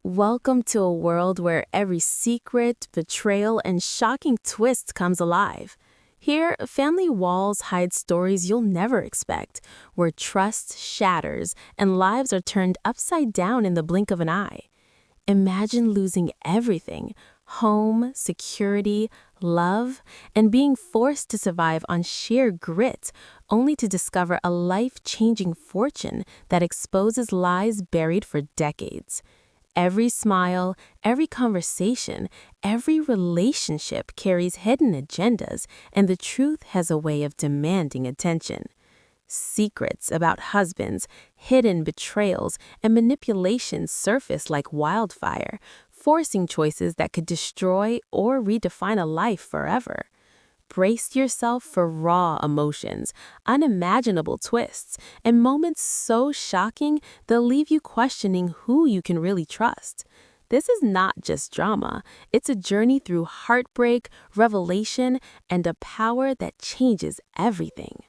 Welcome to a world where every secret, betrayal, and shocking twist comes alive. Here, family walls hide stories you'll never expect, where trust shatters and lives are turned upside down in the blink of an eye. Imagine losing everything: home, security, love, and being forced to survive on sheer grit, only to discover a life changing fortune that exposes lies buried for decades. Every smile, every conversation, every relationship carries hidden agendas, and the truth has a way of demanding attention. Secrets about husbands, hidden betrayals, and manipulation surface like wildfire, forcing choices that could destroy or redefine a life forever. Brace yourself for raw emotions, unimaginable twists, and moments so shocking they'll leave you questioning who you can really trust. This is not just drama, it's a journey through heartbreak, revelation, and a power that changes everything.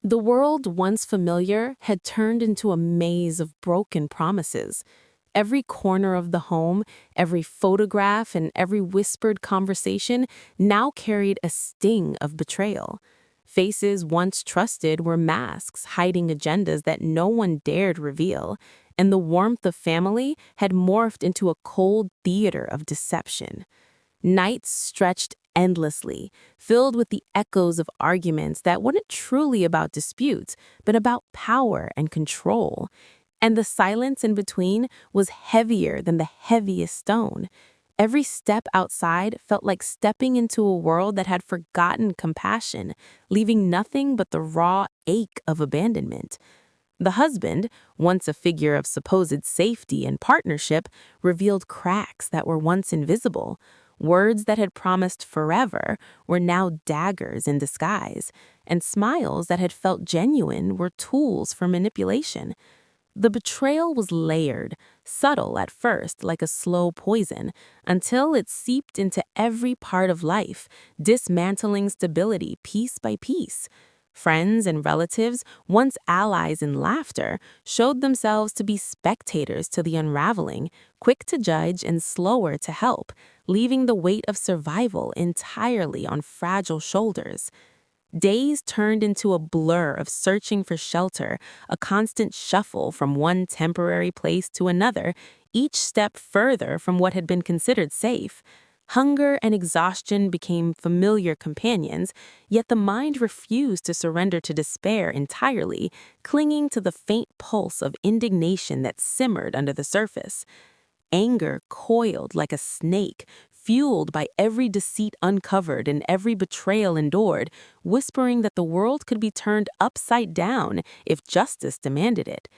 The world once familiar had turned into a maze of broken promises. Every corner of the home, every photograph, and every whispered conversation now carried a sting of betrayal. Faces once trusted were masks hiding agendas that no one dared reveal, and the warmth of family had morphed into a cold theater of deception. Nights stretched endlessly, filled with the echoes of arguments that weren't truly about disputes, but about power and control. And the silence in between was heavier than the heaviest stone. Every step outside felt like stepping into a world that had forgotten compassion, leaving nothing but the raw ache of abandonment. The husband, once a figure of supposed safety and partnership, revealed cracks that were once invisible. Words that had promised forever were now daggers in disguise, and smiles that had felt genuine were tools for manipulation. The betrayal was layered, subtle at first like a slow poison, until it seeped into every part of life, dismantling stability piece by piece. Friends and relatives, once allies in laughter, showed themselves to be spectators to the unraveling, quick to judge and slower to help, leaving the weight of survival entirely on fragile shoulders. Days turned into a blur of searching for shelter, a constant shuffle from one temporary place to another, each step further from what had been considered safe. Hunger and exhaustion became familiar companions, yet the mind refused to surrender to despair entirely, clinging to the faint pulse of indignation that simmered under the surface. Anger coiled like a snake, fueled by every deceit uncovered and every betrayal endured, whispering that the world could be turned upside down if justice demanded it.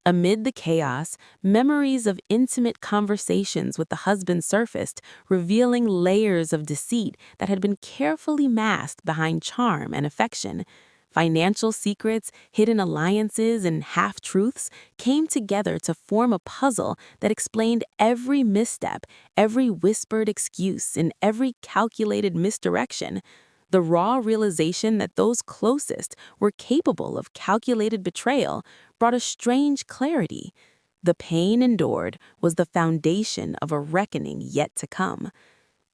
Amid the chaos, memories of intimate conversations with the husband surfaced, revealing layers of deceit that had been carefully masked behind charm and affection. Financial secrets, hidden alliances, and half-truths came together to form a puzzle that explained every misstep, every whispered excuse, and every calculated misdirection. The raw realization that those closest were capable of calculated betrayal brought a strange clarity. The pain endured was the foundation of a reckoning yet to come.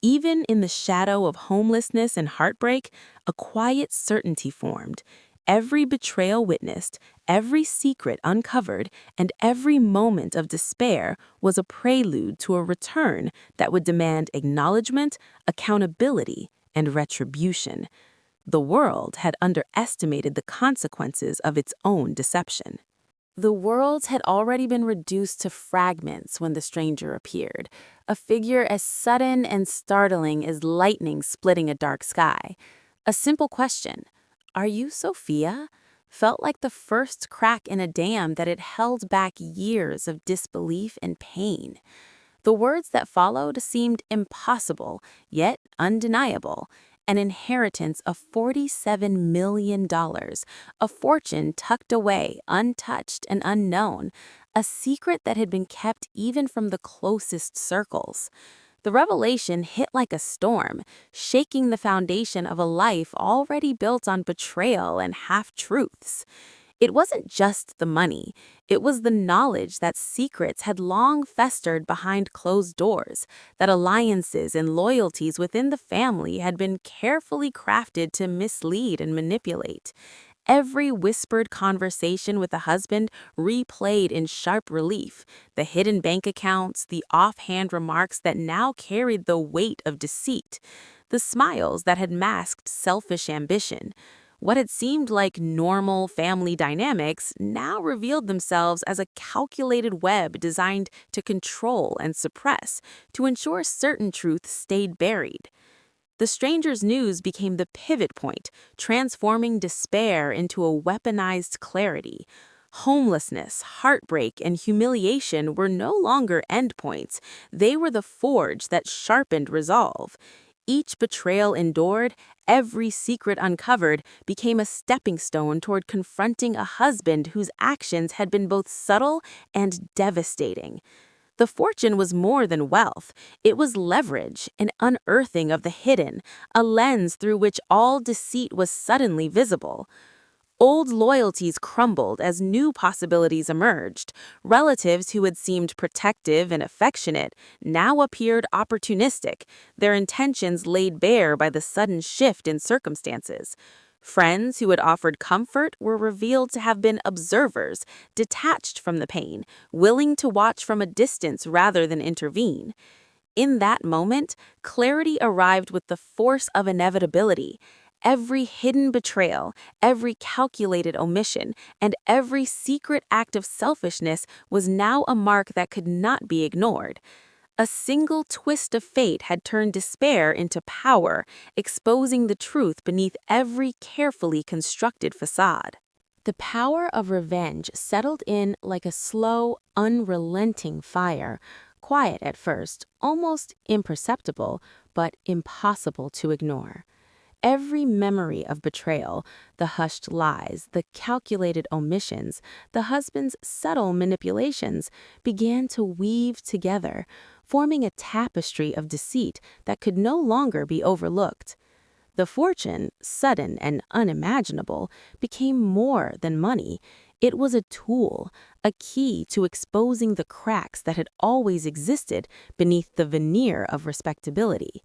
Even in the shadow of homelessness and heartbreak, a quiet certainty formed. Every betrayal witnessed, every secret uncovered, and every moment of despair was a prelude to a return that would demand acknowledgement, accountability, and retribution. The world had underestimated the consequences of its own deception. The world had already been reduced to fragments when the stranger appeared, a figure as sudden and startling as lightning splitting a dark sky. A simple question, "Are you Sophia?" felt like the first crack in a dam that had held back years of disbelief and pain. The words that followed seemed impossible, yet undeniable. An inheritance of $47 million, a fortune tucked away, untouched and unknown, a secret that had been kept even from the closest circles. The revelation hit like a storm, shaking the foundation of a life already built on betrayal and half-truths. It wasn't just the money, it was the knowledge that secrets had long festered behind closed doors, that alliances and loyalties within the family had been carefully crafted to mislead and manipulate. Every whispered conversation with the husband replayed in sharp relief, the hidden bank accounts, the offhand remarks that now carried the weight of deceit, the smiles that had masked selfish ambition. What had seemed like normal family dynamics now revealed themselves as a calculated web designed to control and suppress, to ensure certain truths stayed buried. The stranger's news became the pivot point, transforming despair into a weaponized clarity. Homelessness, heartbreak, and humiliation were no longer endpoints. They were the forge that sharpened resolve. Each betrayal endured, every secret uncovered, became a stepping stone toward confronting a husband whose actions had been both subtle and devastating. The fortune was more than wealth. It was leverage, an unearthing of the hidden, a lens through which all deceit was suddenly visible. Old loyalties crumbled as new possibilities emerged. Relatives who had seemed protective and affectionate now appeared opportunistic, their intentions laid bare by the sudden shift in circumstances. Friends who had offered comfort were revealed to have been observers, detached from the pain, willing to watch from a distance rather than intervene. In that moment, clarity arrived with the force of inevitability. Every hidden betrayal, every calculated omission, and every secret act of selfishness was now a mark that could not be ignored. A single twist of fate had turned despair into power, exposing the truth beneath every carefully constructed facade. The power of revenge settled in like a slow, unrelenting fire, quiet at first, almost imperceptible, but impossible to ignore. Every memory of betrayal, the hushed lies, the calculated omissions, the husband's subtle manipulations, began to weave together, forming a tapestry of deceit that could no longer be overlooked. The fortune, sudden and unimaginable, became more than money. It was a tool, a key to exposing the cracks that had always existed beneath the veneer of respectability.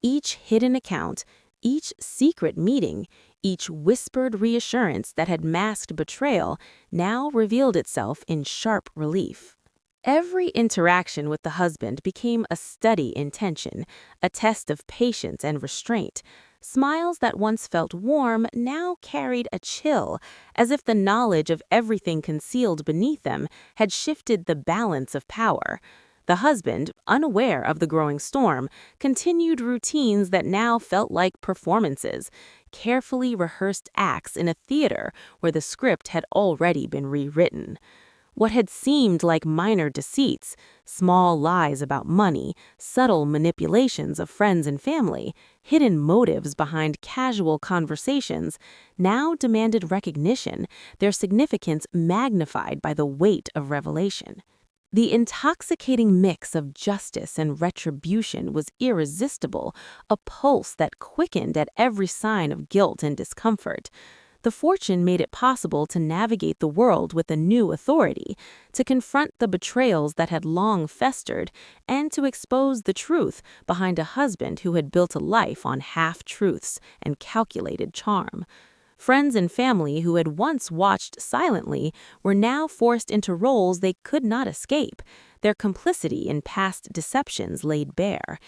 Each hidden account, each secret meeting, each whispered reassurance that had masked betrayal now revealed itself in sharp relief. Every interaction with the husband became a study in tension, a test of patience and restraint. Smiles that once felt warm now carried a chill, as if the knowledge of everything concealed beneath them had shifted the balance of power. The husband, unaware of the growing storm, continued routines that now felt like performances, carefully rehearsed acts in a theater where the script had already been rewritten. What had seemed like minor deceits, small lies about money, subtle manipulations of friends and family, hidden motives behind casual conversations, now demanded recognition, their significance magnified by the weight of revelation. The intoxicating mix of justice and retribution was irresistible, a pulse that quickened at every sign of guilt and discomfort. The fortune made it possible to navigate the world with a new authority, to confront the betrayals that had long festered, and to expose the truth behind a husband who had built a life on half-truths and calculated charm. Friends and family who had once watched silently were now forced into roles they could not escape, their complicity in past deceptions laid bare.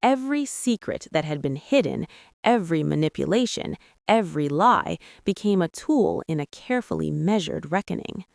Every secret that had been hidden, every manipulation, every lie became a tool in a carefully measured reckoning.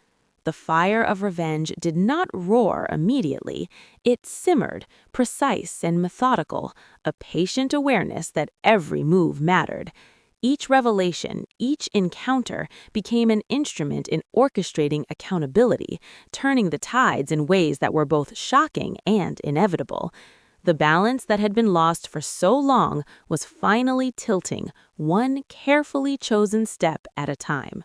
The fire of revenge did not roar immediately. It simmered, precise and methodical, a patient awareness that every move mattered. Each revelation, each encounter became an instrument in orchestrating accountability, turning the tides in ways that were both shocking and inevitable. The balance that had been lost for so long was finally tilting, one carefully chosen step at a time.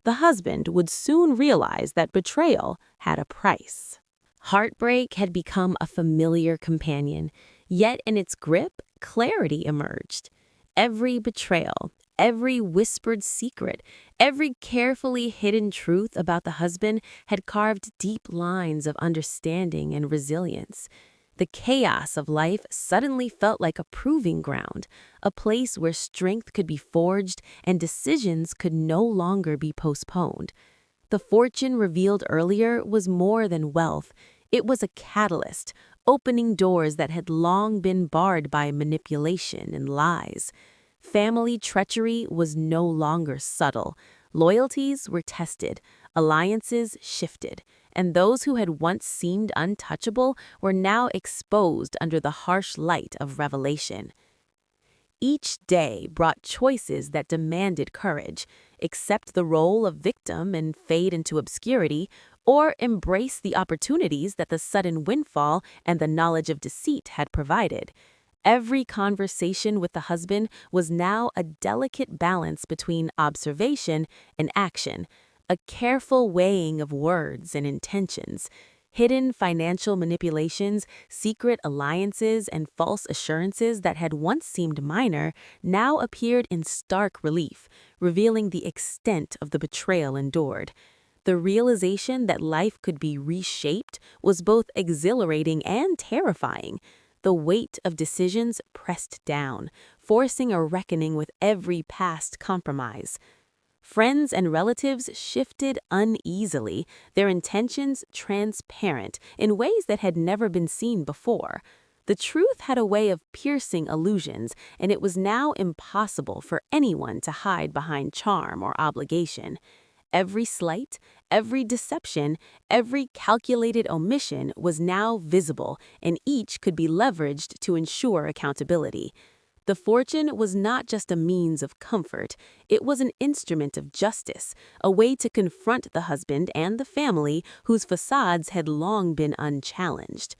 The husband would soon realize that betrayal had a price. Heartbreak had become a familiar companion, yet in its grip, clarity emerged. Every betrayal, Every whispered secret, every carefully hidden truth about the husband had carved deep lines of understanding and resilience. The chaos of life suddenly felt like a proving ground, a place where strength could be forged and decisions could no longer be postponed. The fortune revealed earlier was more than wealth. It was a catalyst, opening doors that had long been barred by manipulation and lies. Family treachery was no longer subtle. Loyalties were tested, alliances shifted, and those who had once seemed untouchable were now exposed under the harsh light of revelation. Each day brought choices that demanded courage: accept the role of victim and fade into obscurity, or embrace the opportunities that the sudden windfall and the knowledge of deceit had provided. Every conversation with the husband was now a delicate balance between observation and action, a careful weighing of words and intentions. Hidden financial manipulations, secret alliances, and false assurances that had once seemed minor now appeared in stark relief, revealing the extent of the betrayal endured. The realization that life could be reshaped was both exhilarating and terrifying. The weight of decisions pressed down, forcing a reckoning with every past compromise. Friends and relatives shifted uneasily, their intentions transparent in ways that had never been seen before. The truth had a way of piercing illusions, and it was now impossible for anyone to hide behind charm or obligation. Every slight, every deception, every calculated omission was now visible, and each could be leveraged to ensure accountability. The fortune was not just a means of comfort, it was an instrument of justice, a way to confront the husband and the family whose facades had long been unchallenged.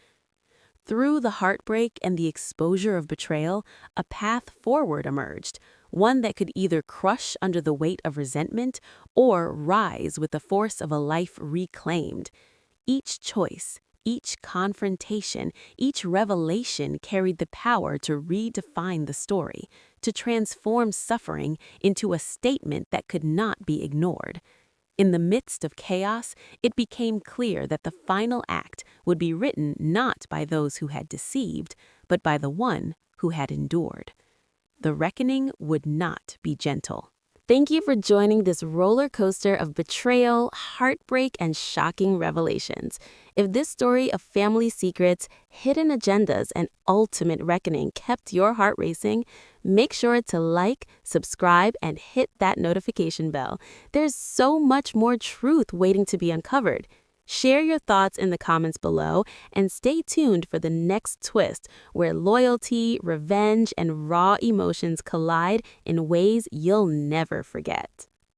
Through the heartbreak and the exposure of betrayal, a path forward emerged, one that could either crush under the weight of resentment or rise with the force of a life reclaimed. Each choice, each confrontation, each revelation carried the power to redefine the story, to transform suffering into a statement that could not be ignored. In the midst of chaos, it became clear that the final act would be written not by those who had deceived, but by the one who had endured. The reckoning would not be gentle. Thank you for joining this roller coaster of betrayal, heartbreak, and shocking revelations. If this story of family secrets, hidden agendas, and ultimate reckoning kept your heart racing, make sure to like, subscribe, and hit that notification bell. There's so much more truth waiting to be uncovered. Share your thoughts in the comments below and stay tuned for the next twist where loyalty, revenge, and raw emotions collide in ways you'll never forget.